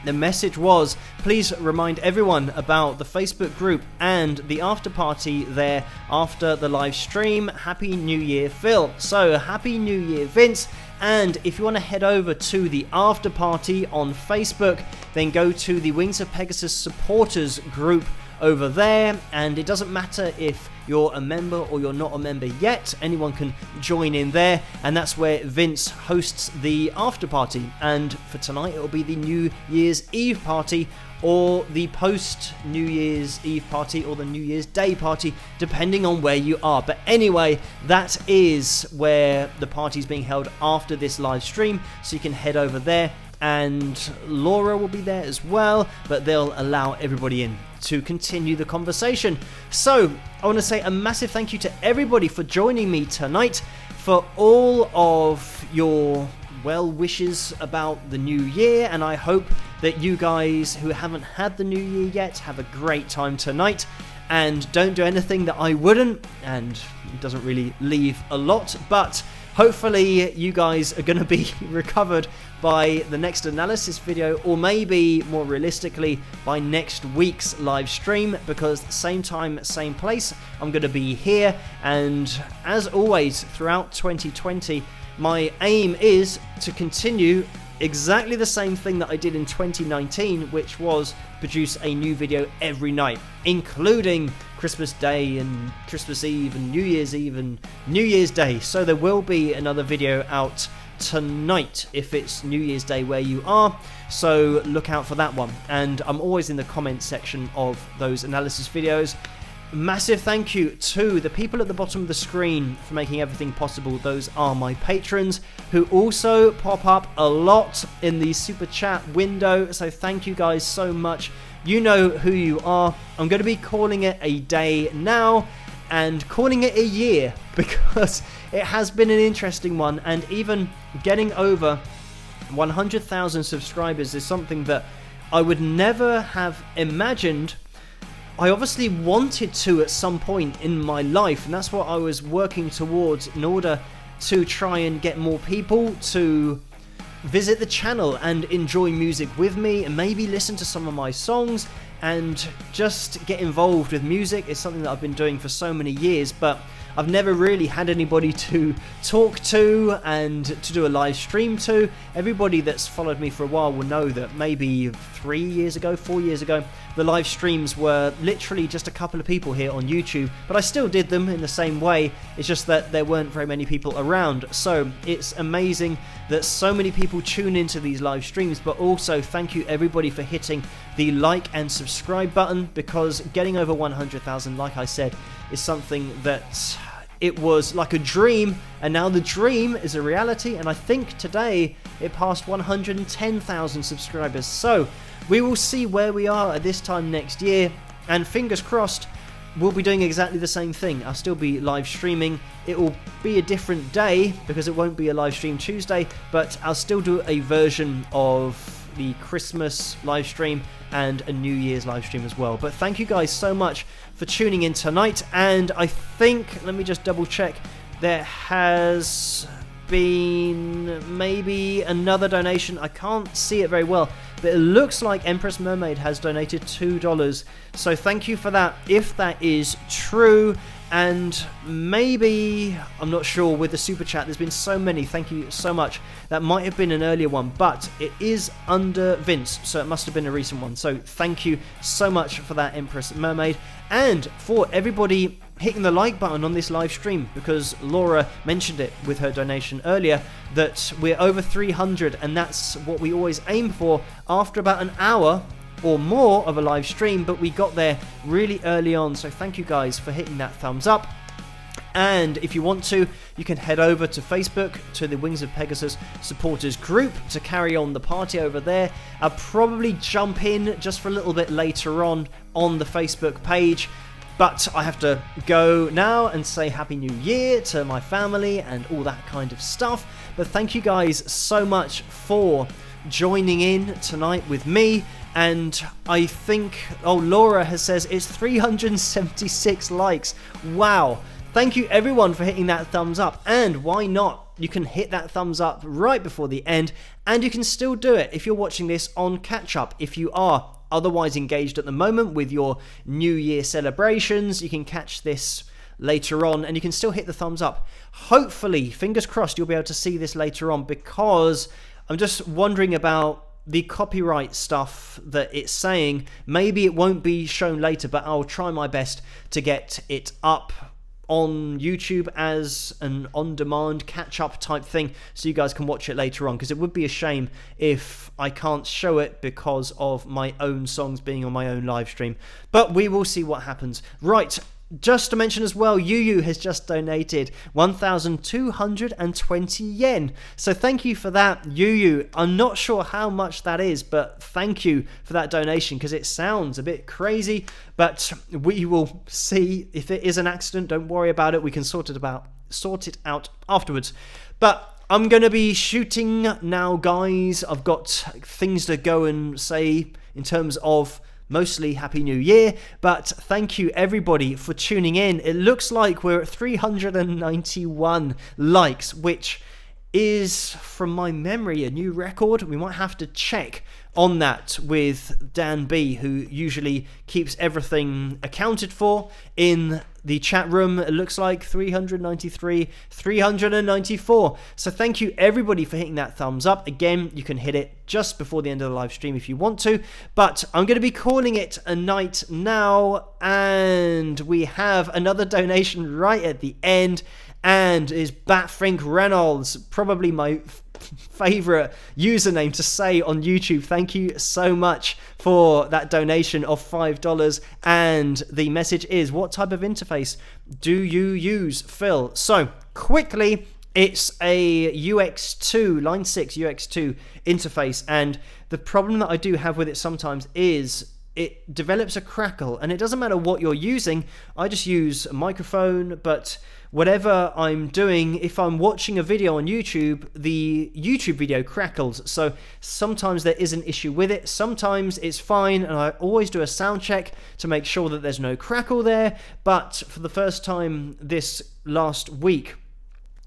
the message was, please remind everyone about the Facebook group and the after party there after the live stream. Happy New Year, Phil. So Happy New Year, Vince. And if you want to head over to the after party on Facebook, then go to the Wings of Pegasus supporters group over there. And it doesn't matter if you're a member or you're not a member yet, anyone can join in there, and that's where Vince hosts the after party. And for tonight it'll be the New Year's Eve party, or the post New Year's Eve party, or the New Year's Day party, depending on where you are. But anyway, that is where the party's being held after this live stream, so you can head over there. And Laura will be there as well, but they'll allow everybody in to continue the conversation. So I want to say a massive thank you to everybody for joining me tonight, for all of your well wishes about the new year, and I hope that you guys who haven't had the new year yet have a great time tonight, and don't do anything that I wouldn't, and it doesn't really leave a lot, but hopefully you guys are going to be recovered by the next analysis video, or maybe more realistically by next week's live stream, because same time, same place, I'm going to be here. And as always throughout 2020, my aim is to continue exactly the same thing that I did in 2019, which was produce a new video every night, including Christmas Day and Christmas Eve and New Year's Eve and New Year's Day. So there will be another video out tonight if it's New Year's Day where you are, so look out for that one. And I'm always in the comments section of those analysis videos. Massive thank you to the people at the bottom of the screen for making everything possible. Those are my patrons, who also pop up a lot in the super chat window, so thank you guys so much. You know who you are. I'm going to be calling it a day now and calling it a year, because it has been an interesting one, and even getting over 100,000 subscribers is something that I would never have imagined. I obviously wanted to at some point in my life, and that's what I was working towards in order to try and get more people to visit the channel and enjoy music with me, and maybe listen to some of my songs and just get involved with music. It's something that I've been doing for so many years, but I've never really had anybody to talk to and to do a live stream to. Everybody that's followed me for a while will know that maybe 4 years ago, the live streams were literally just a couple of people here on YouTube, but I still did them in the same way. It's just that there weren't very many people around. So it's amazing that so many people tune into these live streams, but also thank you everybody for hitting the like and subscribe button, because getting over 100,000, like I said, is something that it was like a dream, and now the dream is a reality, and I think today it passed 110,000 subscribers. So we will see where we are at this time next year, and fingers crossed we'll be doing exactly the same thing. I'll still be live streaming. It will be a different day because it won't be a live stream Tuesday, but I'll still do a version of the Christmas live stream and a New Year's live stream as well. But thank you guys so much for tuning in tonight, and I think, let me just double check, there has been maybe another donation. I can't see it very well, but it looks like Empress Mermaid has donated $2, so thank you for that if that is true. And maybe, I'm not sure, with the super chat, there's been so many, thank you so much, that might have been an earlier one, but it is under Vince, so it must have been a recent one. So thank you so much for that, Empress Mermaid, and for everybody hitting the like button on this live stream, because Laura mentioned it with her donation earlier, that we're over 300, and that's what we always aim for after about an hour or more of a live stream, but we got there really early on, so thank you guys for hitting that thumbs up. And if you want to, you can head over to Facebook, to the Wings of Pegasus supporters group, to carry on the party over there. I'll probably jump in just for a little bit later on the Facebook page, but I have to go now and say Happy New Year to my family and all that kind of stuff. But thank you guys so much for joining in tonight with me. And I think, Laura has says it's 376 likes. Wow. Thank you everyone for hitting that thumbs up. And why not? You can hit that thumbs up right before the end, and you can still do it if you're watching this on catch up. If you are otherwise engaged at the moment with your New Year celebrations, you can catch this later on and you can still hit the thumbs up. Hopefully, fingers crossed, you'll be able to see this later on, because I'm just wondering about the copyright stuff that it's saying. Maybe it won't be shown later, but I'll try my best to get it up on YouTube as an on-demand catch-up type thing, so you guys can watch it later on, because it would be a shame if I can't show it because of my own songs being on my own live stream. But we will see what happens. Right, just to mention as well, Yu has just donated 1,220 yen. So thank you for that, Yu. I'm not sure how much that is, but thank you for that donation, because it sounds a bit crazy, but we will see. If it is an accident, don't worry about it. We can sort it out afterwards. But I'm going to be shooting now, guys. I've got things to go and say in terms of mostly Happy New Year, but thank you everybody for tuning in. It looks like we're at 391 likes, which is, from my memory, a new record. We might have to check on that with Dan B, who usually keeps everything accounted for in the chat room. It looks like 393, 394. So thank you everybody for hitting that thumbs up. Again, you can hit it just before the end of the live stream if you want to, but I'm going to be calling it a night now, and we have another donation right at the end, and is Batfrink Reynolds, probably my favorite username to say on YouTube. Thank you so much for that donation of $5, and the message is, what type of interface do you use, Phil? So quickly, it's a UX2, Line 6 UX2 interface, and the problem that I do have with it sometimes is it develops a crackle, and it doesn't matter what you're using. I just use a microphone, but whatever I'm doing, if I'm watching a video on YouTube, the YouTube video crackles. So sometimes there is an issue with it, sometimes it's fine, and I always do a sound check to make sure that there's no crackle there. But for the first time this last week,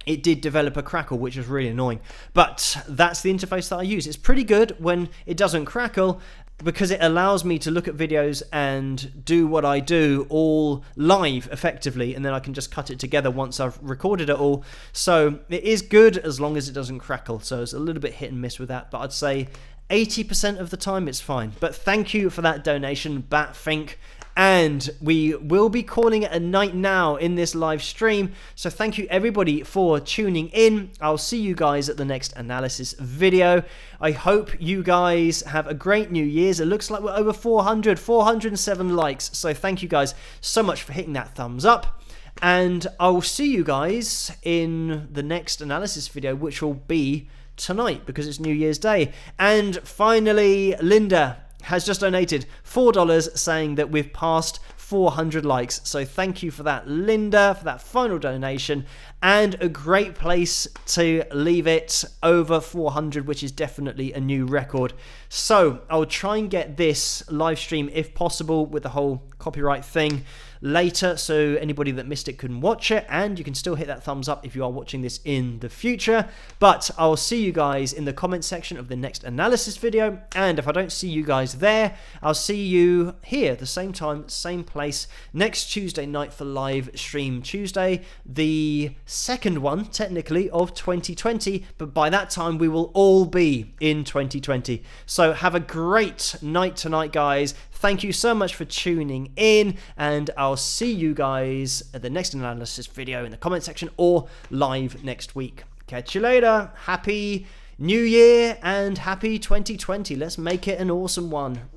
it did develop a crackle, which is really annoying. But that's the interface that I use. It's pretty good when it doesn't crackle, because it allows me to look at videos and do what I do all live effectively, and then I can just cut it together once I've recorded it all. So it is good as long as it doesn't crackle. So it's a little bit hit and miss with that, but I'd say 80% of the time it's fine. But thank you for that donation, Batfink. And we will be calling it a night now in this live stream. So thank you everybody for tuning in. I'll see you guys at the next analysis video. I hope you guys have a great New Year's. It looks like we're over 407 likes. So thank you guys so much for hitting that thumbs up. And I'll see you guys in the next analysis video, which will be tonight because it's New Year's Day. And finally, Linda has just donated $4 saying that we've passed 400 likes. So thank you for that, Linda, for that final donation, and a great place to leave it, over 400, which is definitely a new record. So I'll try and get this live stream, if possible, with the whole copyright thing later, so anybody that missed it can watch it, and you can still hit that thumbs up if you are watching this in the future. But I'll see you guys in the comment section of the next analysis video, and if I don't see you guys there, I'll see you here the same time, same place, next Tuesday night for live stream Tuesday, the second one technically of 2020, but by that time we will all be in 2020. So have a great night tonight, guys. Thank you so much for tuning in, and I'll see you guys at the next analysis video in the comment section or live next week. Catch you later. Happy New Year and happy 2020. Let's make it an awesome one.